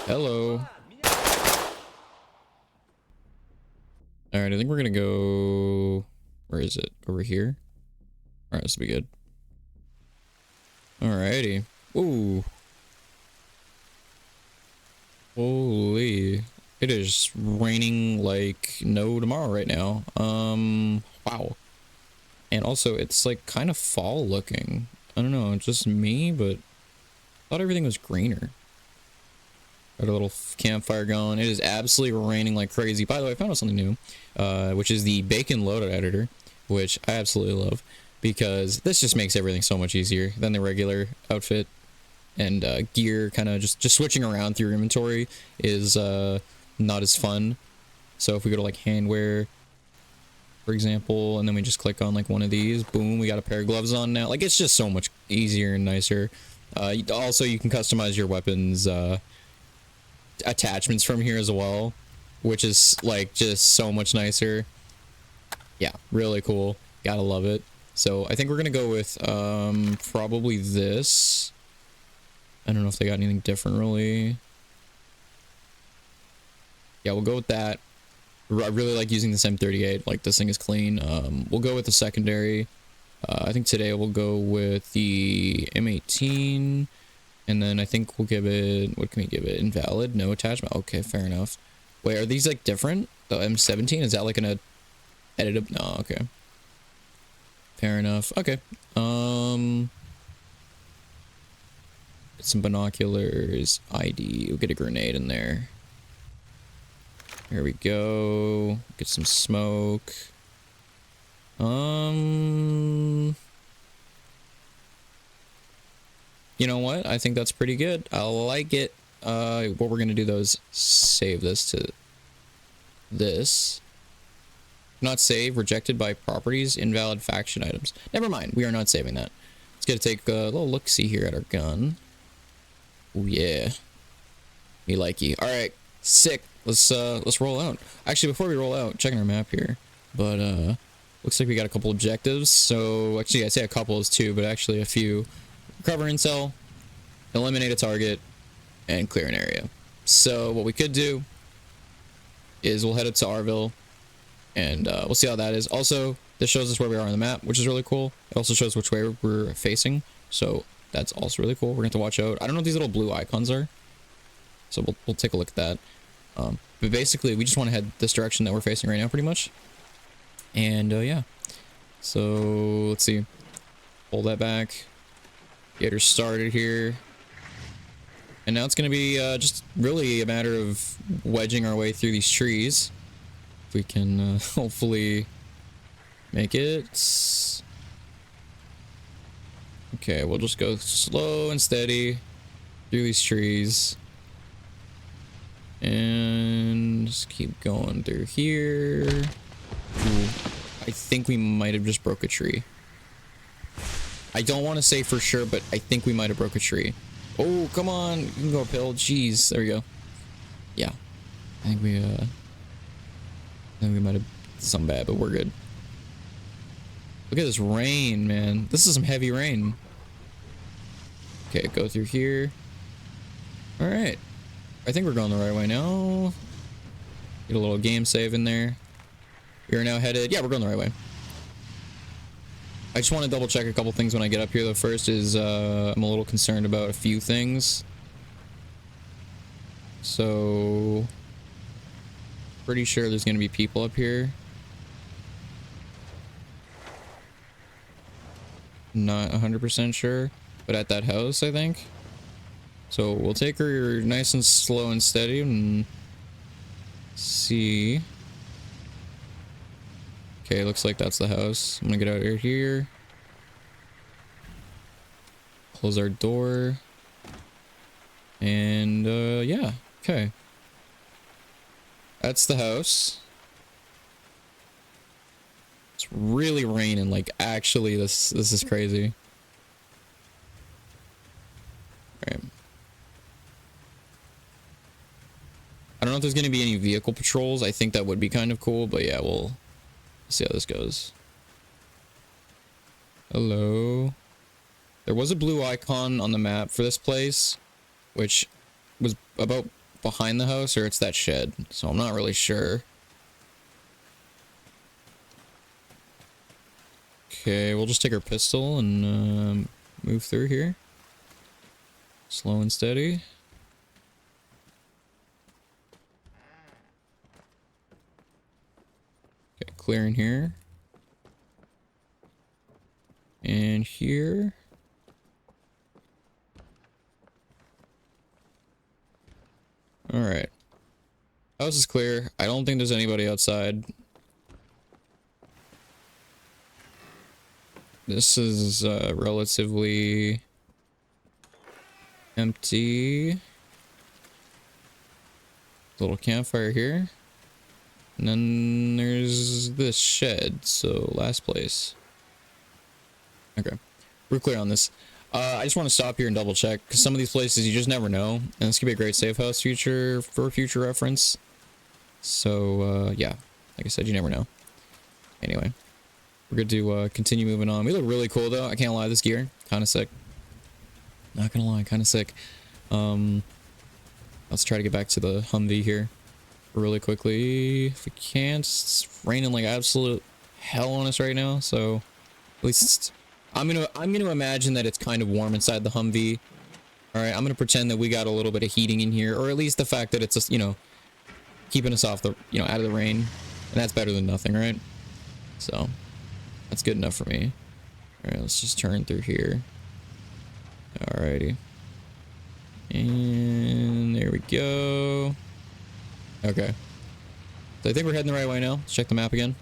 Hello. Alright, I think we're gonna go... Where is it? Over here? Alright, this will be good. Alrighty. Ooh. Holy. It is raining like no tomorrow right now. Wow. And also, it's like kind of fall looking. I don't know, just me, but I thought everything was greener. Got a little campfire going. It is absolutely raining like crazy. By the way, I found out something new, which is the Bacon Loadout editor, which I absolutely love because this just makes everything so much easier than the regular outfit and gear. Kind of just switching around through your inventory is not as fun. So if we go to like handwear, for example, and then we just click on like one of these, boom, we got a pair of gloves on now. Like, it's just so much easier and nicer. Also, you can customize your weapons attachments from here as well, which is like just so much nicer. Yeah, really cool. Gotta love it. So I think we're gonna go with probably this. I don't know if they got anything different really. Yeah, we'll go with that. I really like using this M38. Like, this thing is clean. We'll go with the secondary. I think today we'll go with the M18. And then I think we'll give it... What can we give it? Invalid? No attachment? Okay, fair enough. Wait, are these, like, different? The M17? Is that, like, an edit? No, okay. Fair enough. Okay. Get some binoculars. ID. We'll get a grenade in there. Here we go. Get some smoke. You know what? I think that's pretty good. I like it. What we're gonna do though is save this to this. Not save. Rejected by properties. Invalid faction items. Never mind. We are not saving that. Let's get to take a little look-see here at our gun. Oh yeah. Me likey. All right. Sick. Let's roll out. Actually, before we roll out, checking our map here. But looks like we got a couple objectives. So actually, I say a couple is two, but actually a few. Recover intel, eliminate a target, and clear an area. So what we could do is we'll head up to Arville, and we'll see how that is. Also, this shows us where we are on the map, which is really cool. It also shows which way we're facing, so that's also really cool. We're going to have to watch out. I don't know what these little blue icons are, so we'll take a look at that. But basically, we just want to head this direction that we're facing right now, pretty much. And yeah, so let's see. Hold that back. Get her started here. And now it's going to be just really a matter of wedging our way through these trees. If we can hopefully make it. Okay, we'll just go slow and steady through these trees. And just keep going through here. Ooh, I think we might have just broke a tree. I don't want to say for sure, but I think we might have broke a tree. Oh, come on. You can go uphill. Jeez. There we go. Yeah. I think we might have some bad, but we're good. Look at this rain, man. This is some heavy rain. Okay, go through here. All right. I think we're going the right way now. Get a little game save in there. We are now headed... Yeah, we're going the right way. I just want to double check a couple things when I get up here though. First is I'm a little concerned about a few things. So pretty sure there's going to be people up here. Not 100% sure, but at that house I think. So we'll take her nice and slow and steady and see. Okay, looks like that's the house. I'm gonna get out of here. Close our door. And, yeah. Okay. That's the house. It's really raining. Like, actually, this is crazy. Alright. I don't know if there's gonna be any vehicle patrols. I think that would be kind of cool, but yeah, we'll see how this goes. Hello. There was a blue icon on the map for this place, which was about behind the house or it's that shed. So I'm not really sure. Okay, we'll just take our pistol and move through here. Slow and steady. Okay, clearing here. And here. Alright. House is clear. I don't think there's anybody outside. This is relatively empty. Little campfire here. And then there's this shed, so last place. Okay, we're clear on this. I just want to stop here and double check, because some of these places you just never know, and this could be a great safe house for future reference. So, yeah, like I said, you never know. Anyway, we're good to continue moving on. We look really cool, though. I can't lie, this gear, kind of sick. Not gonna lie, kind of sick. Let's try to get back to the Humvee here really quickly. If we can't, it's raining like absolute hell on us right now, so at least I'm gonna imagine that it's kind of warm inside the Humvee. All right, I'm gonna pretend that we got a little bit of heating in here, or at least the fact that it's just, you know, keeping us off the, you know, out of the rain, and that's better than nothing, right? So that's good enough for me. All right, let's just turn through here. Alrighty. And there we go. Okay. So I think we're heading the right way now. Let's check the map again.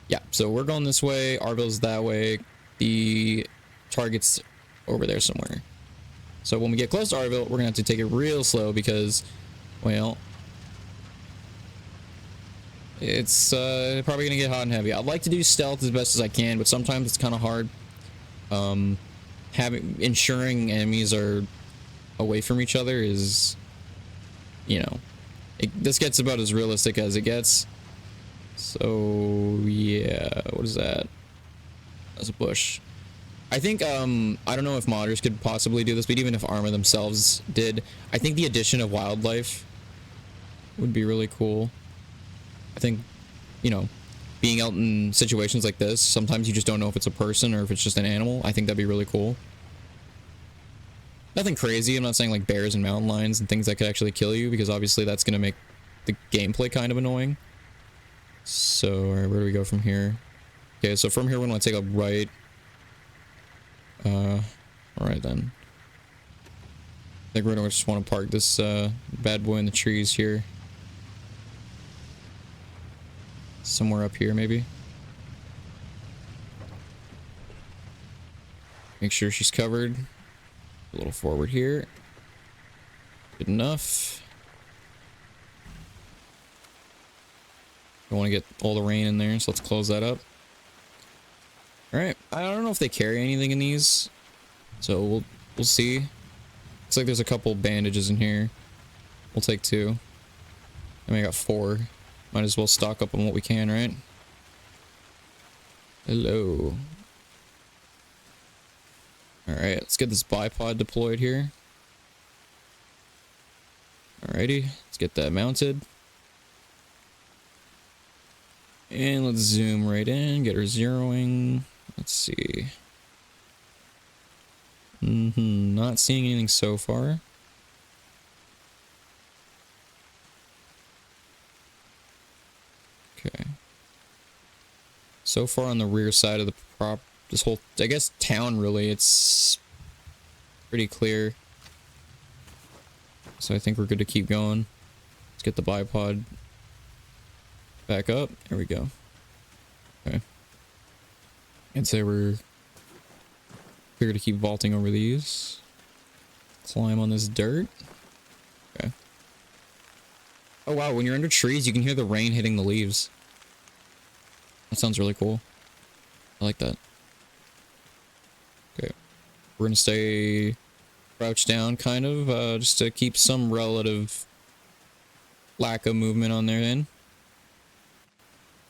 Yeah, so we're going this way. Arville's that way. The target's over there somewhere. So when we get close to Arville, we're gonna have to take it real slow because, well, it's probably gonna get hot and heavy. I'd like to do stealth as best as I can, but sometimes it's kind of hard. Ensuring enemies are away from each other is, you know, this gets about as realistic as it gets. So yeah, what is that? That's a bush. I think I don't know if modders could possibly do this, but even if Arma themselves did, I think the addition of wildlife would be really cool. I think, you know, being out in situations like this, sometimes you just don't know if it's a person or if it's just an animal. I think that'd be really cool. Nothing crazy. I'm not saying like bears and mountain lions and things that could actually kill you, because obviously that's going to make the gameplay kind of annoying. So, alright, where do we go from here? Okay, so from here we're going to take a right. Alright then. I think we're going to just want to park this bad boy in the trees here. Somewhere up here, maybe. Make sure she's covered. A little forward here. Good enough. Don't want to get all the rain in there, so let's close that up. Alright, I don't know if they carry anything in these, so we'll see. Looks like there's a couple bandages in here. We'll take 2. I mean, I got 4. Might as well stock up on what we can, right? Hello. Alright, let's get this bipod deployed here. Alrighty, let's get that mounted. And let's zoom right in, get her zeroing. Let's see. Not seeing anything so far. Okay. So far on the rear side of the this whole, I guess, town really, it's pretty clear. So I think we're good to keep going. Let's get the bipod back up. There we go. Okay. I'd say we're clear to keep vaulting over these. Climb on this dirt. Okay. Oh wow, when you're under trees, you can hear the rain hitting the leaves. That sounds really cool. I like that. Okay. We're gonna stay crouched down, kind of, just to keep some relative lack of movement on their end.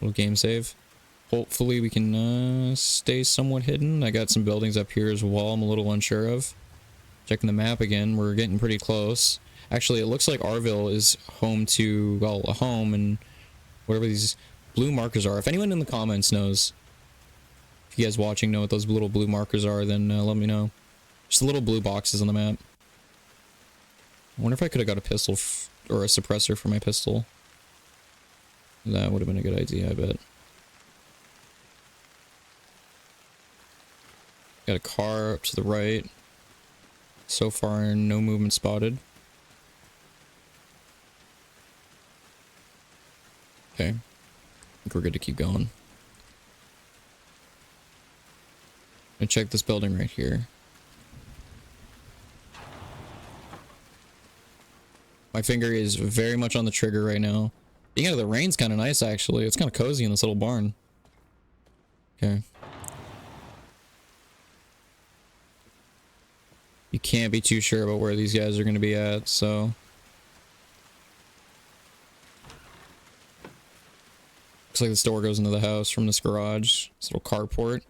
Little game save. Hopefully we can stay somewhat hidden. I got some buildings up here as well I'm a little unsure of. Checking the map again, we're getting pretty close. Actually, it looks like Arville is home to, well, a home and whatever these blue markers are. If anyone in the comments knows, if you guys watching know what those little blue markers are, then let me know. Just the little blue boxes on the map. I wonder if I could have got a pistol or a suppressor for my pistol. That would have been a good idea, I bet. Got a car up to the right. So far, no movement spotted. Okay. I think we're good to keep going. I'm gonna check this building right here. My finger is very much on the trigger right now. Being out of the rain's kind of nice, actually. It's kind of cozy in this little barn. Okay. You can't be too sure about where these guys are going to be at, so... Looks like this door goes into the house from this garage. This little carport.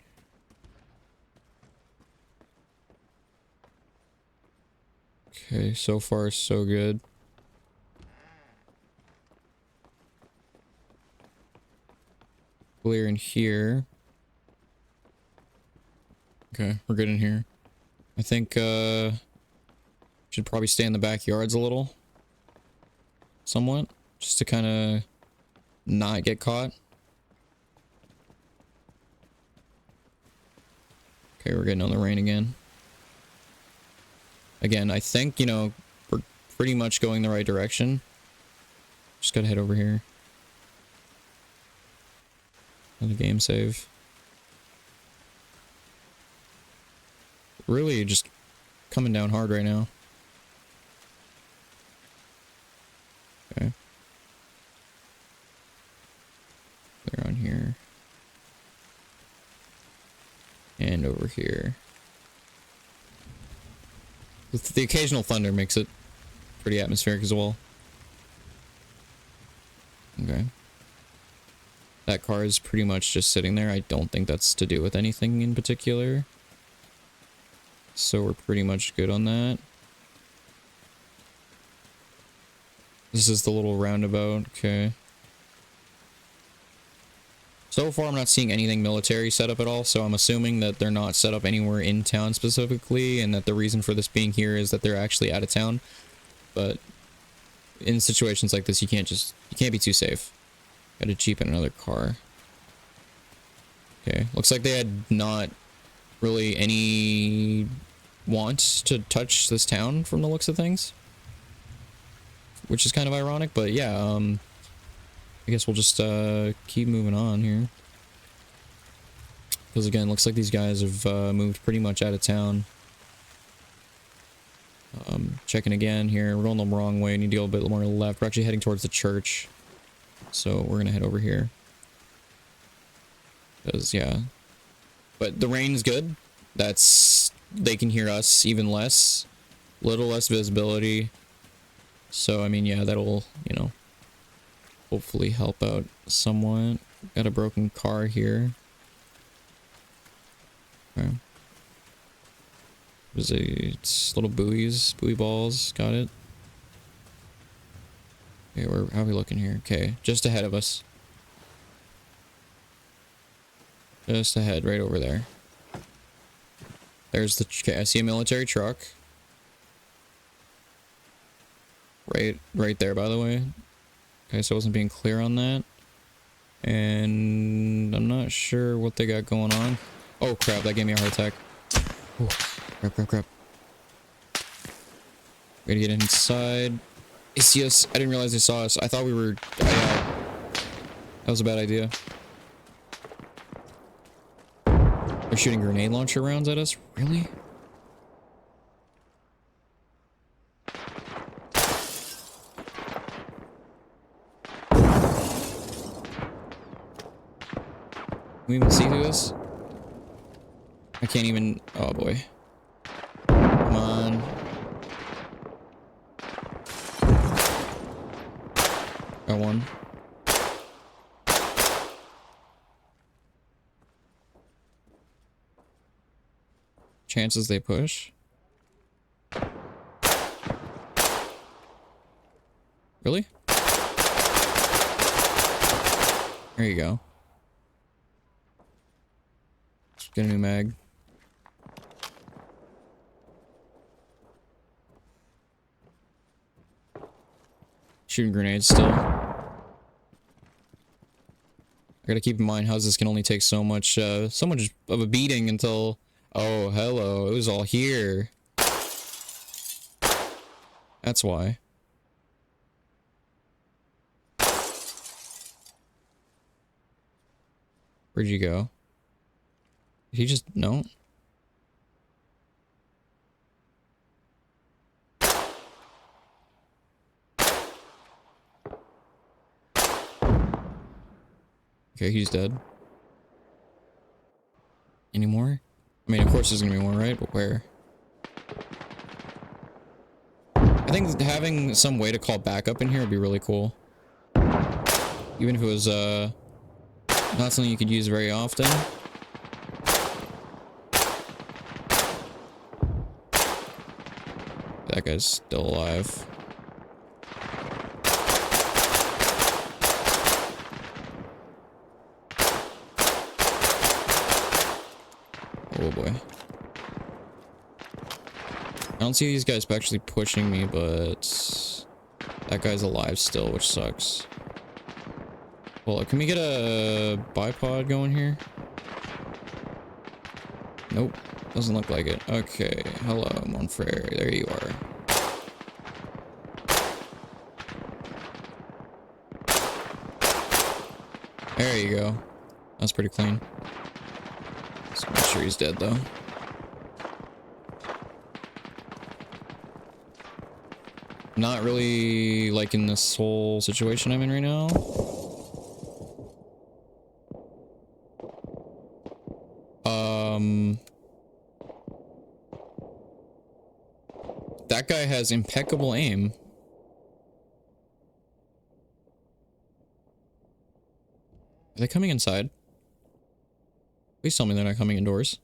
Okay, so far so good. Clear in here. Okay, we're good in here. I think, should probably stay in the backyards a little. Somewhat. Just to kind of not get caught. Okay, we're getting on the rain again. Again, I think, you know, we're pretty much going the right direction. Just gotta head over here. Another game save. Really just coming down hard right now. Okay. Clear on here. And over here. The occasional thunder makes it pretty atmospheric as well. Okay. That car is pretty much just sitting there. I don't think that's to do with anything in particular. So we're pretty much good on that. This is the little roundabout. Okay. So far, I'm not seeing anything military set up at all, so I'm assuming that they're not set up anywhere in town specifically, and that the reason for this being here is that they're actually out of town. But in situations like this, you can't be too safe. Gotta jeep in another car. Okay, looks like they had not really any want to touch this town from the looks of things. Which is kind of ironic, but yeah, I guess we'll just keep moving on here. Because again, looks like these guys have moved pretty much out of town. Checking again here. We're going the wrong way. Need to go a bit more left. We're actually heading towards the church. So we're going to head over here. Because, yeah. But the rain's good. That's... They can hear us even less. Little less visibility. So, I mean, yeah, that'll, you know... hopefully help out somewhat. Got a broken car here. Okay. It's little buoys, buoy balls. Got it. Okay, how are we looking here? Okay, just ahead of us. Just ahead, right over there. There's the... Okay, I see a military truck. Right there, by the way. Okay, so I wasn't being clear on that. And I'm not sure what they got going on. Oh crap, that gave me a heart attack. Ooh, crap. Gotta get inside. They see us. I didn't realize they saw us. I thought we were... that was a bad idea. They're shooting grenade launcher rounds at us? Really? Can we even see through this? I can't even... Oh boy. Come on. Got one. Chances they push. Really? There you go. Let's get a new mag. Shooting grenades still. I gotta keep in mind houses can only take so much of a beating until... Oh, hello. It was all here. That's why. Where'd you go? Did he just... No? Okay, he's dead. Any more? I mean, of course there's gonna be more, right? But where? I think having some way to call backup in here would be really cool. Even if it was, not something you could use very often. That guy's still alive. Oh boy. I don't see these guys actually pushing me, but that guy's alive still, which sucks. Well, can we get a bipod going here? Nope. Doesn't look like it. Okay. Hello, Monfrere. There you are. There you go. That's pretty clean. Just make sure he's dead, though. Not really liking this whole situation I'm in right now. That guy has impeccable aim. Are they coming inside? Please tell me they're not coming indoors.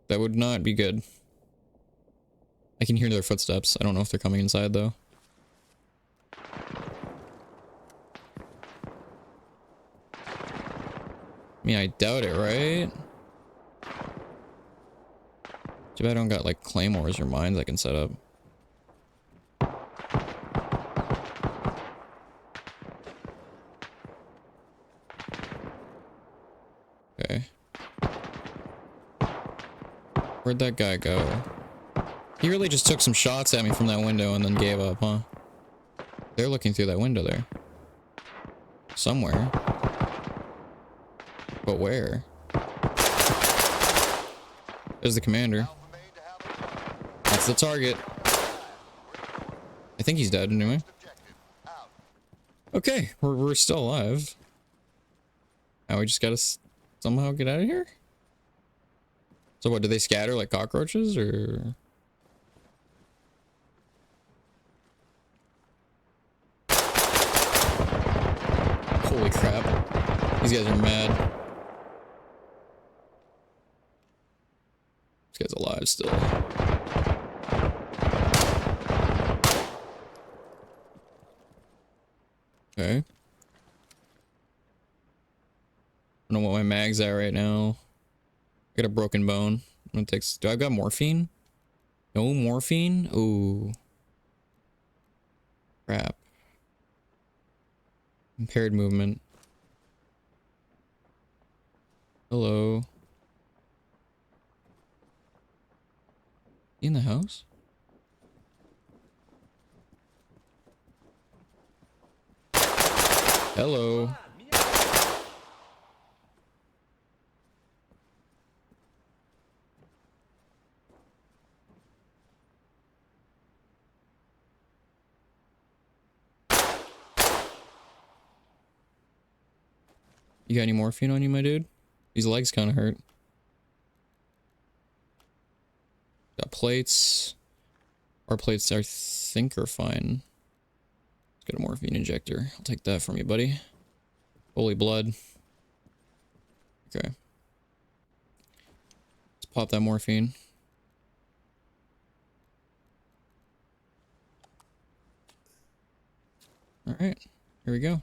That would not be good. I can hear their footsteps. I don't know if they're coming inside, though. I mean, I doubt it, right? Too bad I don't got, like, claymores or mines I can set up. Okay. Where'd that guy go? He really just took some shots at me from that window and then gave up, huh? They're looking through that window there. Somewhere. But where? There's the commander. That's the target. I think he's dead anyway. Okay, we're still alive. Now we just gotta somehow get out of here? So what, do they scatter like cockroaches, or...? Holy crap. These guys are mad. This guy's alive still. Okay. I don't know what my mag's at right now. I got a broken bone. I'm gonna take... Do I got morphine? No morphine? Ooh. Crap. Impaired movement. Hello. In the house? Hello. You got any morphine on you, my dude? These legs kind of hurt. Got plates. Our plates, I think, are fine. Let's get a morphine injector. I'll take that from you, buddy. Holy blood. Okay. Let's pop that morphine. All right, here we go.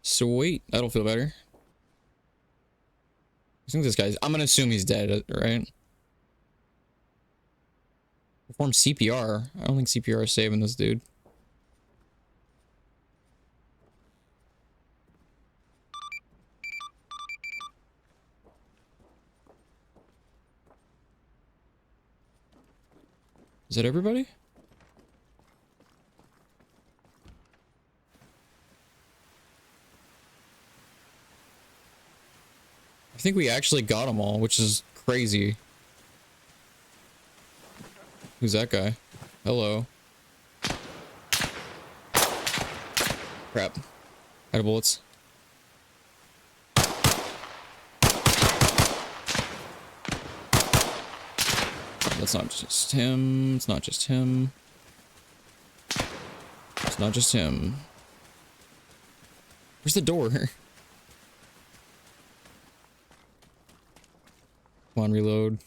Sweet, that'll feel better. I think this guy's, I'm gonna assume he's dead, right? Perform CPR. I don't think CPR is saving this dude. Is that everybody? I think we actually got them all, which is crazy. Who's that guy? Hello. Crap. Out of bullets. That's not just him. It's not just him. It's not just him. Where's the door? Come on, reload.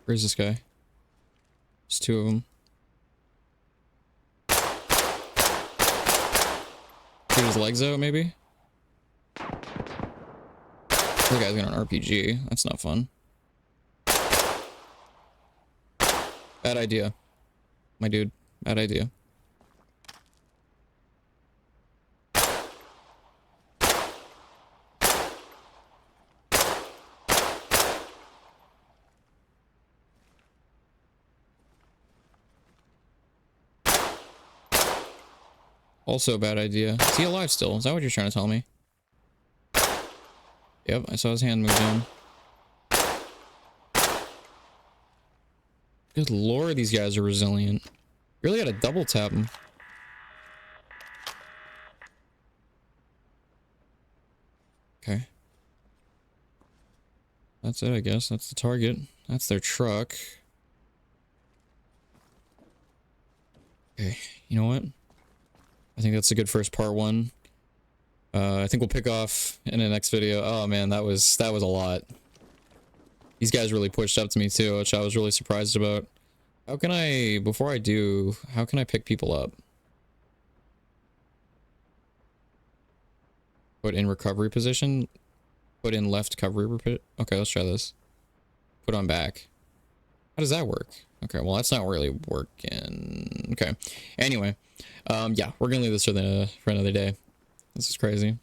Where's this guy? There's two of them. Shoot his legs out, maybe? The guy's got an RPG. That's not fun. Bad idea. My dude. Bad idea. Also a bad idea. Is he alive still? Is that what you're trying to tell me? Yep, I saw his hand move down. Good lord, these guys are resilient. Really gotta double tap them. Okay. That's it, I guess. That's the target. That's their truck. Okay, you know what? I think that's a good first part one. I think we'll pick off in the next video. Oh man, that was a lot. These guys really pushed up to me too, which I was really surprised about. How can I, before I do, how can I pick people up? Put in recovery position. Put in left recovery. Okay, let's try this. Put on back. How does that work? Okay, well that's not really working. Okay. Anyway, yeah, we're gonna leave this for another day. This is crazy.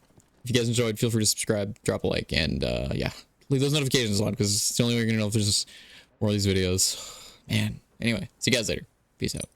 If you guys enjoyed, feel free to subscribe, drop a like, and yeah, leave those notifications on because it's the only way you're gonna know if there's more of these videos. Man. Anyway, see you guys later. Peace out.